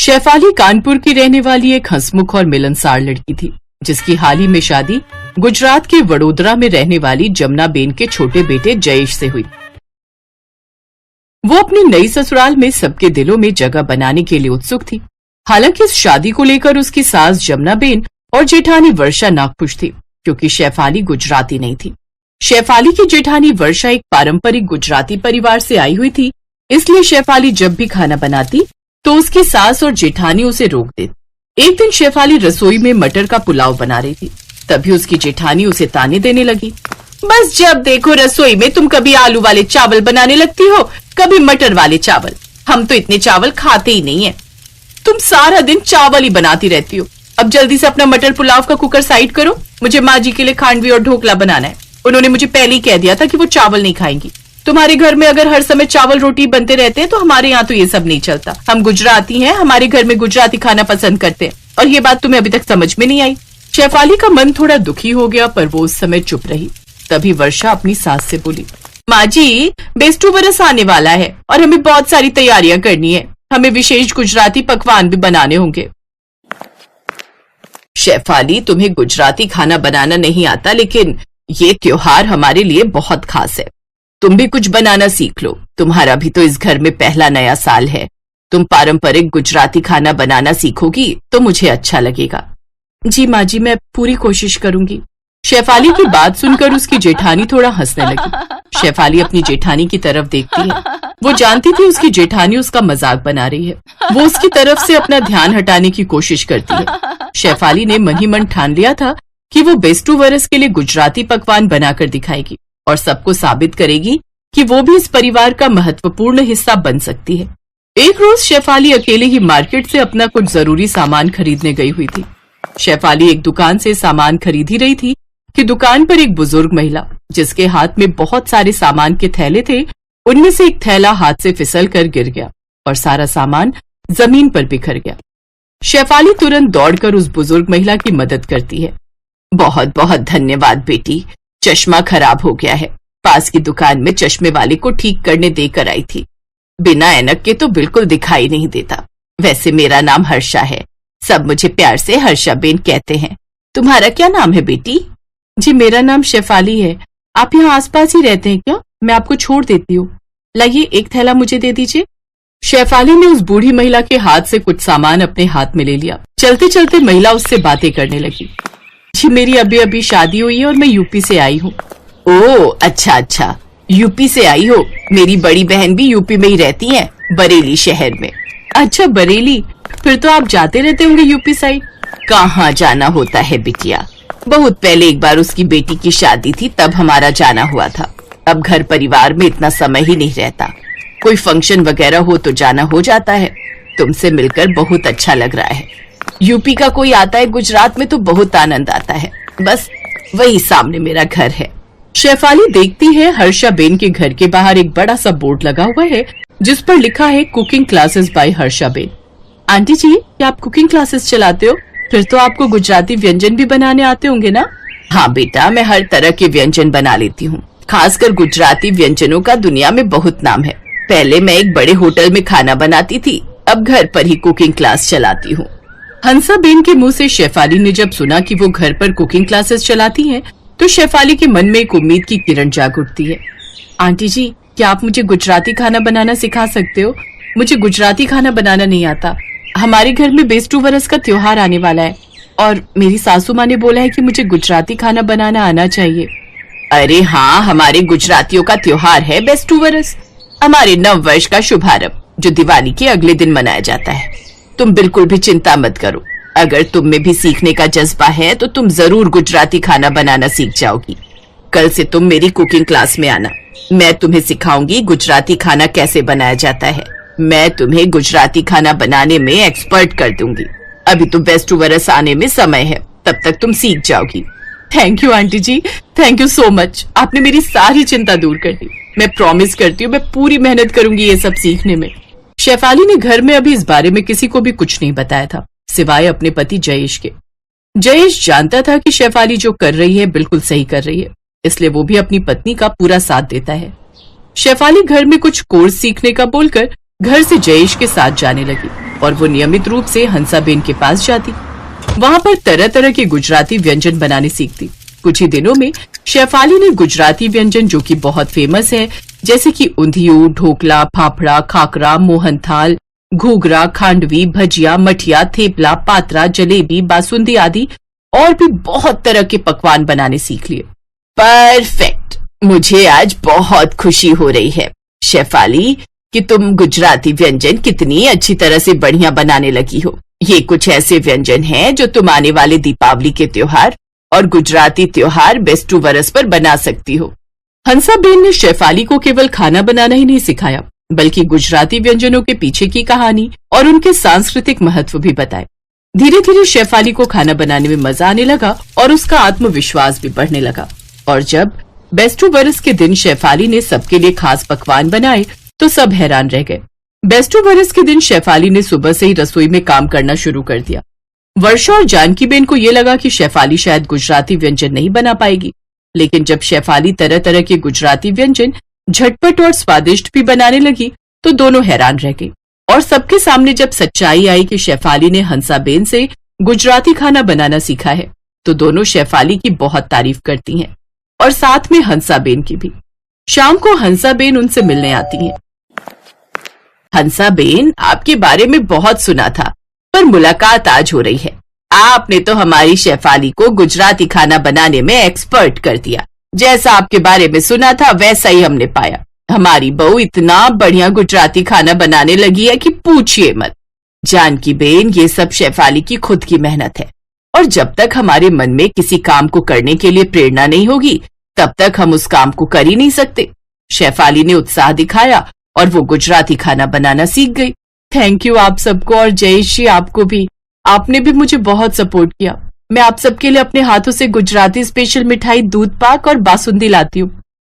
शेफाली कानपुर की रहने वाली एक हंसमुख और मिलनसार लड़की थी, जिसकी हाल ही में शादी गुजरात के वडोदरा में रहने वाली जमुना बेन के छोटे बेटे जयेश से हुई। वो अपनी नई ससुराल में सबके दिलों में जगह बनाने के लिए उत्सुक थी। हालांकि इस शादी को लेकर उसकी सास जमुना बेन और जेठानी वर्षा नाखुश थी, क्योंकि शेफाली गुजराती नहीं थी। शेफाली की जेठानी वर्षा एक पारंपरिक गुजराती परिवार से आई हुई थी, इसलिए शेफाली जब भी खाना बनाती तो उसकी सास और जेठानी उसे रोक देती। एक दिन शेफाली रसोई में मटर का पुलाव बना रही थी, तभी उसकी जेठानी उसे ताने देने लगी। बस जब देखो रसोई में तुम कभी आलू वाले चावल बनाने लगती हो, कभी मटर वाले चावल। हम तो इतने चावल खाते ही नहीं है। तुम सारा दिन चावल ही बनाती रहती हो। अब जल्दी से अपना मटर पुलाव का कुकर साइड करो, मुझे माँ जी के लिए खांडवी और ढोकला बनाना है। उन्होंने मुझे पहले ही कह दिया था कि वो चावल नहीं खाएंगी। तुम्हारे घर में अगर हर समय चावल रोटी बनते रहते हैं तो हमारे यहाँ तो ये सब नहीं चलता। हम गुजराती हैं, हमारे घर में गुजराती खाना पसंद करते हैं, और ये बात तुम्हें अभी तक समझ में नहीं आई। शेफाली का मन थोड़ा दुखी हो गया, पर वो उस समय चुप रही। तभी वर्षा अपनी सास से बोली, माँ जी, बेस्टू बरस आने वाला है और हमें बहुत सारी तैयारियां करनी है। हमें विशेष गुजराती पकवान भी बनाने होंगे। शेफाली, तुम्हें गुजराती खाना बनाना नहीं आता, लेकिन ये त्योहार हमारे लिए बहुत खास है। तुम भी कुछ बनाना सीख लो। तुम्हारा भी तो इस घर में पहला नया साल है। तुम पारंपरिक गुजराती खाना बनाना सीखोगी तो मुझे अच्छा लगेगा। जी माँ जी, मैं पूरी कोशिश करूंगी। शेफाली की बात सुनकर उसकी जेठानी थोड़ा हंसने लगी। शेफाली अपनी जेठानी की तरफ देखती है। वो जानती थी उसकी जेठानी उसका मजाक बना रही है। वो उसकी तरफ से अपना ध्यान हटाने की कोशिश करती है। शेफाली ने मन ही मन ठान लिया था कि वो बेस्टू वरस के लिए गुजराती पकवान बनाकर दिखाएगी और सबको साबित करेगी कि वो भी इस परिवार का महत्वपूर्ण हिस्सा बन सकती है। एक रोज शेफाली अकेले ही मार्केट से अपना कुछ जरूरी सामान खरीदने गई हुई थी। शेफाली एक दुकान से सामान खरीद ही रही थी कि दुकान पर एक बुजुर्ग महिला, जिसके हाथ में बहुत सारे सामान के थैले थे, उनमें से एक थैला हाथ से फिसल कर गिर गया और सारा सामान जमीन पर बिखर गया। शेफाली तुरंत दौड़कर उस बुजुर्ग महिला की मदद करती है। बहुत बहुत धन्यवाद बेटी, चश्मा खराब हो गया है। पास की दुकान में चश्मे वाले को ठीक करने देकर आई थी। बिना ऐनक के तो बिल्कुल दिखाई नहीं देता। वैसे मेरा नाम हर्षा है, सब मुझे प्यार से हर्षा बेन कहते हैं। तुम्हारा क्या नाम है बेटी? जी मेरा नाम शेफाली है। आप यहाँ आसपास ही रहते हैं क्या? मैं आपको छोड़ देती हूँ। लाइए एक थैला मुझे दे दीजिए। शेफाली ने उस बूढ़ी महिला के हाथ से कुछ सामान अपने हाथ में ले लिया। चलते चलते महिला उससे बातें करने लगी। जी मेरी अभी अभी शादी हुई है और मैं यूपी से आई हूँ। ओह अच्छा, यूपी से आई हो। मेरी बड़ी बहन भी यूपी में ही रहती है, बरेली शहर में। अच्छा बरेली, फिर तो आप जाते रहते होंगे यूपी साइड। कहाँ जाना होता है बिटिया, बहुत पहले एक बार उसकी बेटी की शादी थी, तब हमारा जाना हुआ था। अब घर परिवार में इतना समय ही नहीं रहता। कोई फंक्शन वगैरह हो तो जाना हो जाता है। तुमसे मिलकर बहुत अच्छा लग रहा है। यूपी का कोई आता है गुजरात में तो बहुत आनंद आता है। बस वही सामने मेरा घर है। शेफाली देखती है हर्षा बेन के घर के बाहर एक बड़ा सा बोर्ड लगा हुआ है, जिस पर लिखा है cooking classes by Harsha ben. Aunty ji, क्या आप कुकिंग क्लासेस चलाते हो? फिर तो आपको गुजराती व्यंजन भी बनाने आते होंगे ना? हाँ बेटा, मैं हर तरह के व्यंजन बना लेती हूँ। खासकर गुजराती व्यंजनों का दुनिया में बहुत नाम है। पहले मैं एक बड़े होटल में खाना बनाती थी, अब घर पर ही कुकिंग क्लास चलाती हूँ। हंसा बेन के मुंह से शेफाली ने जब सुना कि वो घर पर कुकिंग क्लासेस चलाती हैं, तो शेफाली के मन में एक उम्मीद की किरण जाग उठती है। आंटी जी, क्या आप मुझे गुजराती खाना बनाना सिखा सकते हो? मुझे गुजराती खाना बनाना नहीं आता। हमारे घर में बेस्टू वरस का त्योहार आने वाला है और मेरी सासू माँ ने बोला है कि मुझे गुजराती खाना बनाना आना चाहिए। अरे हाँ, हमारे गुजरातियों का त्योहार है बेस्टू वरस, हमारे नव वर्ष का शुभारंभ, जो दिवाली के अगले दिन मनाया जाता है। तुम बिल्कुल भी चिंता मत करो। अगर तुम में भी सीखने का जज्बा है तो तुम जरूर गुजराती खाना बनाना सीख जाओगी। कल से तुम मेरी कुकिंग क्लास में आना। मैं तुम्हें सिखाऊंगी गुजराती खाना कैसे बनाया जाता है। मैं तुम्हें गुजराती खाना बनाने में एक्सपर्ट कर दूंगी। अभी तो बेस्टू वरस आने में समय है, तब तक तुम सीख जाओगी। Thank you aunty ji, thank you so much. आपने मेरी सारी चिंता दूर कर दी। मैं प्रॉमिस करती हूँ मैं पूरी मेहनत करूंगी ये सब सीखने में। शेफाली ने घर में अभी इस बारे में किसी को भी कुछ नहीं बताया था, सिवाय अपने पति जयेश के। जयेश जानता था कि शेफाली जो कर रही है बिल्कुल सही कर रही है, इसलिए वो भी अपनी पत्नी का पूरा साथ देता है। शेफाली घर में कुछ कोर्स सीखने का बोलकर घर से जयेश के साथ जाने लगी और वो नियमित रूप से हंसाबेन के पास जाती। वहाँ पर तरह तरह के गुजराती व्यंजन बनाने सीखती। कुछ ही दिनों में शेफाली ने गुजराती व्यंजन जो कि बहुत फेमस है, जैसे कि ऊंधियू, ढोकला, फाफड़ा, खाकरा, मोहनथाल, घूघरा, खांडवी, भजिया, मठिया, थेपला, पात्रा, जलेबी, बासुंदी आदि और भी बहुत तरह के पकवान बनाने सीख लिए। परफेक्ट, मुझे आज बहुत खुशी हो रही है शेफाली कि तुम गुजराती व्यंजन कितनी अच्छी तरह से बढ़िया बनाने लगी हो। ये कुछ ऐसे व्यंजन हैं जो तुम आने वाले दीपावली के त्योहार और गुजराती त्योहार बेस्टू वरस पर बना सकती हो। हंसाबेन ने शेफाली को केवल खाना बनाना ही नहीं सिखाया, बल्कि गुजराती व्यंजनों के पीछे की कहानी और उनके सांस्कृतिक महत्व भी बताए। धीरे धीरे शेफाली को खाना बनाने में मजा आने लगा और उसका आत्मविश्वास भी बढ़ने लगा। और जब बेस्टू वरस के दिन शेफाली ने सबके लिए खास पकवान बनाए तो सब हैरान रह गए। बेस्टू वरस के दिन शेफाली ने सुबह से ही रसोई में काम करना शुरू कर दिया। वर्षा और जानकी बेन को ये लगा कि शेफाली शायद गुजराती व्यंजन नहीं बना पाएगी, लेकिन जब शेफाली तरह तरह के गुजराती व्यंजन झटपट और स्वादिष्ट भी बनाने लगी तो दोनों हैरान रह गई। और सबके सामने जब सच्चाई आई कि शेफाली ने हंसाबेन से गुजराती खाना बनाना सीखा है, तो दोनों शेफाली की बहुत तारीफ करती हैं और साथ में हंसाबेन की भी। शाम को हंसाबेन उनसे मिलने आती हैं। हंसाबेन, आपके बारे में बहुत सुना था, पर मुलाकात आज हो रही है। आपने तो हमारी शेफाली को गुजराती खाना बनाने में एक्सपर्ट कर दिया। जैसा आपके बारे में सुना था वैसा ही हमने पाया। हमारी बहू इतना बढ़िया गुजराती खाना बनाने लगी है कि पूछिए मत। जानकी बेन, ये सब शेफाली की खुद की मेहनत है और जब तक हमारे मन में किसी काम को करने के लिए प्रेरणा नहीं होगी तब तक हम उस काम को कर ही नहीं सकते। शेफाली ने उत्साह दिखाया और वो गुजराती खाना बनाना सीख गई। थैंक यू आप सबको, और जयेश जी आपको भी। आपने भी मुझे बहुत सपोर्ट किया। मैं आप सबके लिए अपने हाथों से गुजराती स्पेशल मिठाई दूध पाक और बासुंदी लाती हूँ।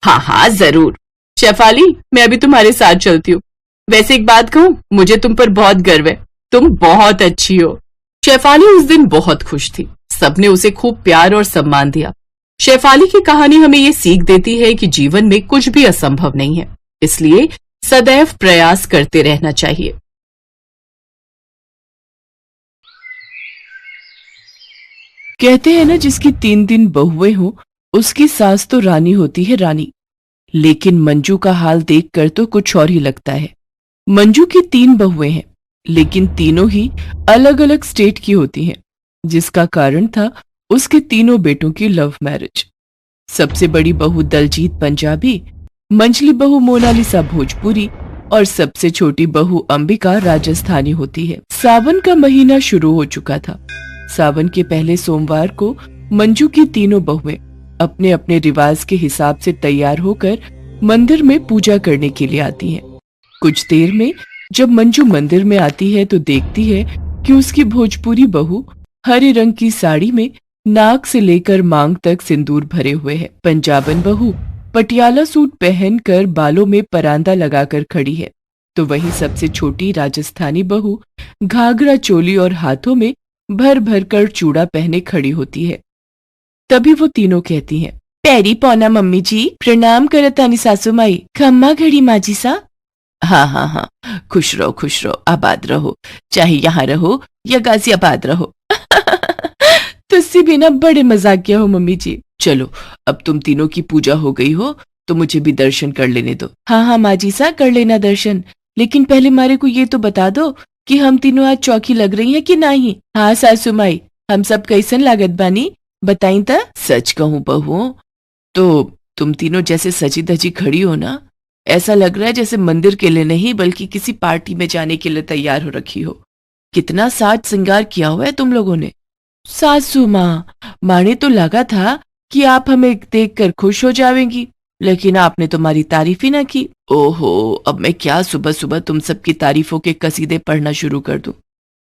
हाँ हाँ जरूर शेफाली, मैं अभी तुम्हारे साथ चलती हूँ। वैसे एक बात कहूँ, मुझे तुम पर बहुत गर्व है। तुम बहुत अच्छी हो। शेफाली उस दिन बहुत खुश थी। सबने उसे खूब प्यार और सम्मान दिया। शेफाली की कहानी हमें ये सीख देती है कि जीवन में कुछ भी असंभव नहीं है, इसलिए सदैव प्रयास करते रहना चाहिए। कहते हैं ना, जिसकी 3 बहुएं हो उसकी सास तो रानी होती है रानी। लेकिन मंजू का हाल देखकर तो कुछ और ही लगता है। मंजू की 3 बहुएं हैं, लेकिन तीनों ही अलग अलग स्टेट की होती हैं, जिसका कारण था उसके तीनों बेटों की लव मैरिज। सबसे बड़ी बहू दलजीत पंजाबी, मंझली बहू मोनालिसा भोजपुरी और सबसे छोटी बहू अंबिका राजस्थानी होती है। सावन का महीना शुरू हो चुका था। सावन के पहले सोमवार को मंजू की तीनों बहुएं अपने अपने रिवाज के हिसाब से तैयार होकर मंदिर में पूजा करने के लिए आती हैं। कुछ देर में जब मंजू मंदिर में आती है तो देखती है कि उसकी भोजपुरी बहू हरे रंग की साड़ी में नाक से लेकर मांग तक सिंदूर भरे हुए है। पंजाबन बहू पटियाला सूट पहनकर बालों में परांदा लगाकर खड़ी है, तो वही सबसे छोटी राजस्थानी बहू घाघरा चोली और हाथों में भर भर कर चूड़ा पहने खड़ी होती है। तभी वो तीनों कहती हैं, पैरी पौना मम्मी जी, प्रणाम करतानी सासू माई, खम्मा घड़ी माजी सा। हाँ हाँ हाँ, खुश रहो, आबाद रहो, चाहे यहाँ रहो या गाजियाबाद रहो। तुस्सी भी ना बड़े मजाकिया हो मम्मी जी। चलो, अब तुम तीनों की पूजा हो गई हो तो मुझे भी दर्शन कर लेने दो। हाँ हाँ माजी सा, कर लेना दर्शन, लेकिन पहले मारे को ये तो बता दो कि हम तीनों आज चौकी लग रही हैं कि नहीं। हाँ सासू माई, हम सब कैसन लागत बानी बताई ता। सच कहूँ बहुओं तो तुम तीनों जैसे सजी धजी खड़ी हो ना, ऐसा लग रहा है जैसे मंदिर के लिए नहीं बल्कि किसी पार्टी में जाने के लिए तैयार हो रखी हो। कितना साज श्रृंगार किया हुआ है तुम लोगों ने। सासू माँ ने तो लगा था कि आप हमें देखकर खुश हो जाएंगी, लेकिन आपने तुम्हारी तारीफ ही ना की। ओहो, अब मैं क्या सुबह सुबह तुम सबकी तारीफों के कसीदे पढ़ना शुरू कर दूं।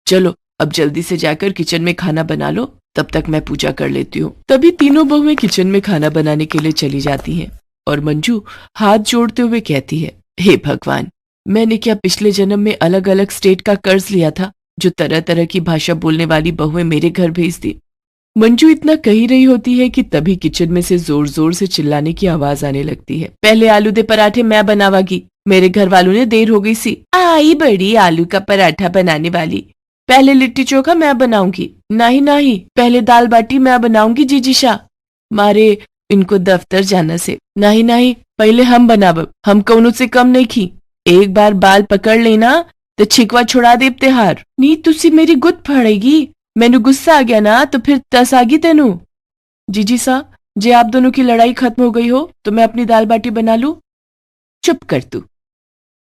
चलो अब जल्दी से जाकर किचन में खाना बना लो, तब तक मैं पूजा कर लेती हूँ। तभी तीनों बहुएं किचन में खाना बनाने के लिए चली जाती हैं और मंजू हाथ जोड़ते हुए कहती है, हे भगवान, मैंने क्या पिछले जन्म में अलग अलग स्टेट का कर्ज लिया था जो तरह तरह की भाषा बोलने वाली बहुएं मेरे घर भेज दी। मंजू इतना कही रही होती है कि तभी किचन में से जोर जोर से चिल्लाने की आवाज आने लगती है। पहले आलू दे पराठे मैं बनावागी, मेरे घर वालों ने देर हो गई सी, आई बड़ी आलू का पराठा बनाने वाली। पहले लिट्टी चोखा मैं बनाऊंगी। नहीं नहीं, पहले दाल बाटी मैं बनाऊंगी जीजी शाह। मारे इनको दफ्तर जाना से। नहीं नहीं, पहले हम बनाब, हम कौनों से कम नहीं खी। एक बार बाल पकड़ लेना तो छिकवा छुड़ा दे त्योहार। नी तुसी मेरी गुद फड़ेगी, मैनू गुस्सा आ गया ना तो फिर तस आ गई तेनू। जीजी सा, जे आप दोनों की लड़ाई खत्म हो गई हो तो मैं अपनी दाल बाटी बना लूं। चुप कर तू।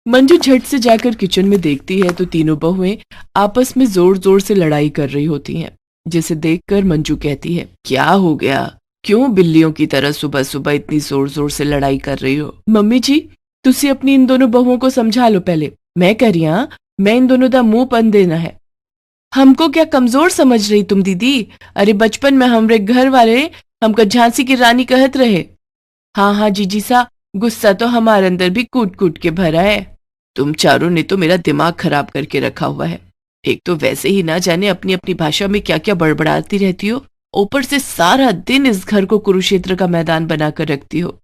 मंजू झट से जाकर किचन में देखती है तो तीनों बहुएं आपस में जोर जोर से लड़ाई कर रही होती हैं, जिसे देखकर मंजू कहती है, क्या हो गया, क्यों बिल्लियों की तरह सुबह सुबह इतनी जोर जोर से लड़ाई कर रही हो। मम्मी जी, तुसी अपनी इन दोनों बहुओं को समझा लो पहले। मैं कह रही हां, मैं इन दोनों दा मुंह पन देना है। हमको क्या कमजोर समझ रही तुम दीदी? अरे बचपन में हमरे घर वाले हमको झांसी की रानी कहत रहे। हाँ हाँ जीजी सा, गुस्सा तो हमारे अंदर भी कूट कूट के भरा है। तुम चारों ने तो मेरा दिमाग खराब करके रखा हुआ है। एक तो वैसे ही ना जाने अपनी अपनी भाषा में क्या क्या बड़बड़ाती रहती हो, ऊपर से सारा दिन इस घर को कुरुक्षेत्र का मैदान बनाकर रखती हो।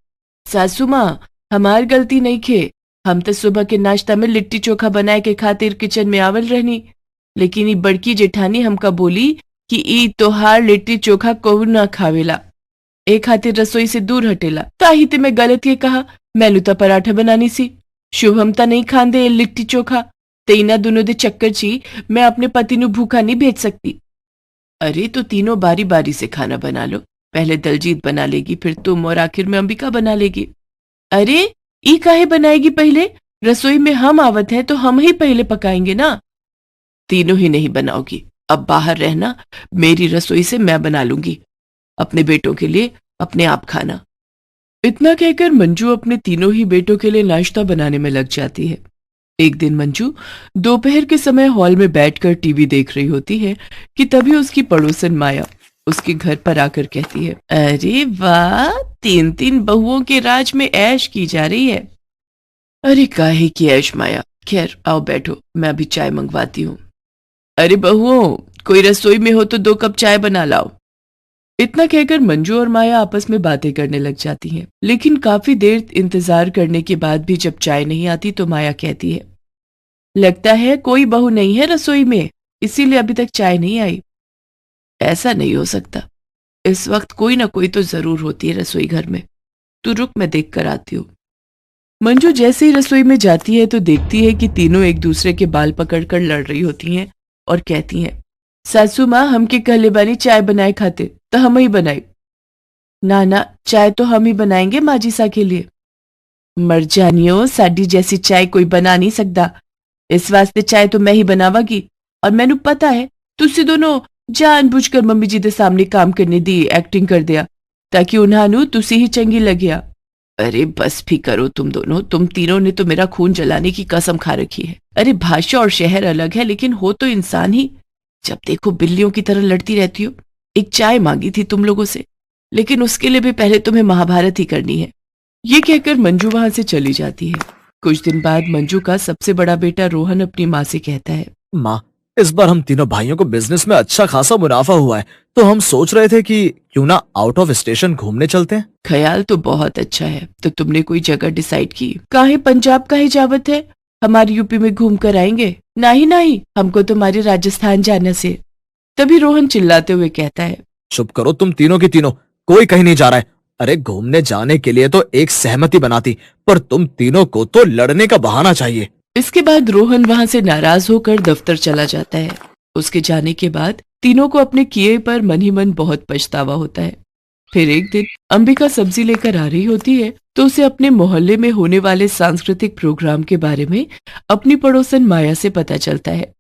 सासू माँ, हमारी गलती नहीं खे, हम तो सुबह के नाश्ता में लिट्टी चोखा बनाए के खातिर किचन में आवल रहनी, लेकिन ये बड़की जेठानी हमका बोली कि ई तोहार लिट्टी चोखा को ना खावेला, एक खातिर रसोई से दूर हटेला। ताही ते मैं गलत ये कहा, मैनू तो पराठा बनानी सी, शुभम ता नहीं खांदे लिट्टी चोखा, ते इना दोनों दे चक्कर ची मैं अपने पति नु भूखा नहीं भेज सकती। अरे तो तीनों बारी बारी से खाना बना लो, पहले दलजीत बना लेगी, फिर तुम और आखिर में अंबिका बना लेगी। अरे ई काहे बनाएगी पहले? रसोई में हम आवत हैं तो हम ही पहले पकाएंगे ना। तीनों ही नहीं बनाओगी, अब बाहर रहना, मेरी रसोई से मैं बना लूंगी, अपने बेटों के लिए अपने आप खाना। इतना कहकर मंजू अपने तीनों ही बेटों के लिए नाश्ता बनाने में लग जाती है। एक दिन मंजू दोपहर के समय हॉल में बैठकर टीवी देख रही होती है कि तभी उसकी पड़ोसन माया उसके घर पर आकर कहती है, अरे वाह, तीन तीन बहुओं के राज में ऐश की जा रही है। अरे काहे की ऐश माया, खैर आओ बैठो, मैं अभी चाय मंगवाती हूँ। अरे बहुओं, कोई रसोई में हो तो 2 कप चाय बना लाओ। इतना कहकर मंजू और माया आपस में बातें करने लग जाती हैं, लेकिन काफी देर इंतजार करने के बाद भी जब चाय नहीं आती तो माया कहती है, लगता है कोई बहू नहीं है रसोई में, इसीलिए अभी तक चाय नहीं आई। ऐसा नहीं हो सकता, इस वक्त कोई ना कोई तो जरूर होती है रसोई घर में, तू रुक मैं देख कर आती हूँ। मंजू जैसे ही रसोई में जाती है तो देखती है कि तीनों एक दूसरे के बाल पकड़कर लड़ रही होती हैं और कहती हैं, सासू माँ हमके कहले बानी चाय बनाए खाते तो हम ही बनाई। ना ना, चाय तो हम ही बनाएंगे माजीसा के लिए। मर जानियो, साडी जैसी चाय कोई बना नहीं सकता, इस वास्ते चाय तो मैं ही बनावागी, और मैनू पता है तुसी दोनों जानबूझकर मम्मी जी दे सामने काम करने दी, एक्टिंग कर दिया ताकि उन्हानू तुसी ही चंगी लगिया। अरे बस भी करो तुम दोनों, तुम तीनों ने तो मेरा खून जलाने की कसम खा रखी है। अरे भाषा और शहर अलग है लेकिन हो तो इंसान ही, जब देखो बिल्लियों की तरह लड़ती रहती हो। एक चाय मांगी थी तुम लोगों से, लेकिन उसके लिए भी पहले तुम्हें महाभारत ही करनी है। ये कहकर मंजू वहां से चली जाती है। कुछ दिन बाद मंजू का सबसे बड़ा बेटा रोहन अपनी माँ से कहता है, माँ, इस बार हम तीनों भाइयों को बिजनेस में अच्छा खासा मुनाफा हुआ है, तो हम सोच रहे थे कि क्यों ना आउट ऑफ स्टेशन घूमने चलते हैं। ख्याल तो बहुत अच्छा है, तो तुमने कोई जगह डिसाइड की? काहे पंजाब का ही जावत है, हमारी यूपी में घूम कर आएंगे। नहीं नहीं, हमको तुम्हारे राजस्थान जाने से। तभी रोहन चिल्लाते हुए कहता है, चुप करो तुम तीनों की तीनों, कोई कहीं नहीं जा रहा है। अरे घूमने जाने के लिए तो एक सहमति बनाती, पर तुम तीनों को तो लड़ने का बहाना चाहिए। इसके बाद रोहन वहां से नाराज होकर दफ्तर चला जाता है। उसके जाने के बाद तीनों को अपने किए पर मन ही मन बहुत पछतावा होता है। फिर एक दिन अंबिका सब्जी लेकर आ रही होती है तो उसे अपने मोहल्ले में होने वाले सांस्कृतिक प्रोग्राम के बारे में अपनी पड़ोसन माया से पता चलता है।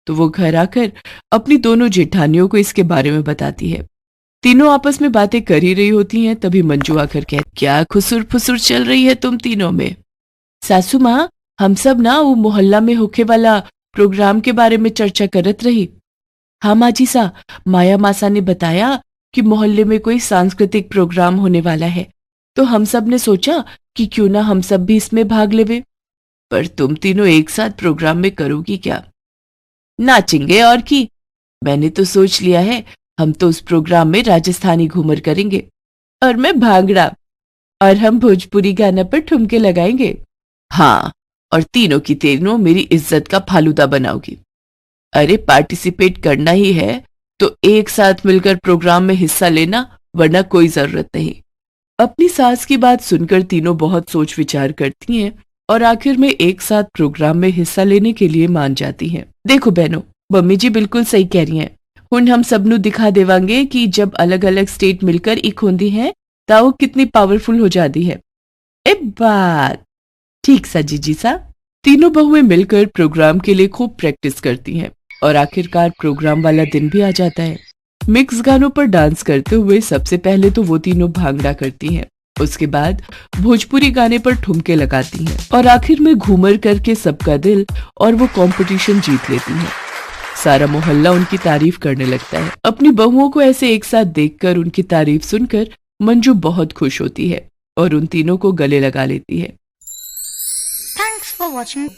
तो वो घर आकर अपनी दोनों जेठानियों को इसके बारे में बताती है। तीनों आपस में बातें कर ही रही होती हैं, तभी मंजू आकर कहती, क्या खुसुर फुसुर चल रही है तुम तीनों में? सासू माँ, हम सब ना वो मोहल्ला में होके वाला प्रोग्राम के बारे में चर्चा करत रही। हाँ माँ जी सा, माया मासा ने बताया कि मोहल्ले में कोई सांस्कृतिक प्रोग्राम होने वाला है, तो हम सब ने सोचा कि क्यों ना हम सब भी इसमें भाग लेवे। पर तुम तीनों एक साथ प्रोग्राम में करोगी क्या? नाचेंगे और की। मैंने तो सोच लिया है, हम तो उस प्रोग्राम में राजस्थानी घूमर करेंगे और मैं भांगड़ा, और हम भोजपुरी गाना पर ठुमके लगाएंगे। हाँ, और तीनों की तीनों मेरी इज्जत का फालूदा बनाओगी। अरे पार्टिसिपेट करना ही है तो एक साथ मिलकर प्रोग्राम में हिस्सा लेना, वरना कोई जरूरत नहीं। अपनी सास की बात सुनकर तीनों बहुत सोच विचार करती हैं और आखिर में एक साथ प्रोग्राम में हिस्सा लेने के लिए मान जाती हैं। देखो बहनों, मम्मी जी बिल्कुल सही कह रही हैं। हुण हम सबनू दिखा देवांगे कि जब अलग अलग स्टेट मिलकर एक होंदी है तो वो कितनी पावरफुल हो जाती है। ए बात ठीक सा जीजी सा। तीनों बहुएं मिलकर प्रोग्राम के लिए खूब प्रैक्टिस करती हैं और आखिरकार प्रोग्राम वाला दिन भी आ जाता है। मिक्स गानों पर डांस करते हुए सबसे पहले तो वो तीनों भांगड़ा करती हैं, उसके बाद भोजपुरी गाने पर ठुमके लगाती हैं और आखिर में घूमर करके सबका दिल और वो कंपटीशन जीत लेती हैं। सारा मोहल्ला उनकी तारीफ करने लगता है। अपनी बहुओं को ऐसे एक साथ देखकर उनकी तारीफ सुनकर मंजू बहुत खुश होती है और उन तीनों को गले लगा लेती है। Thanks for watching.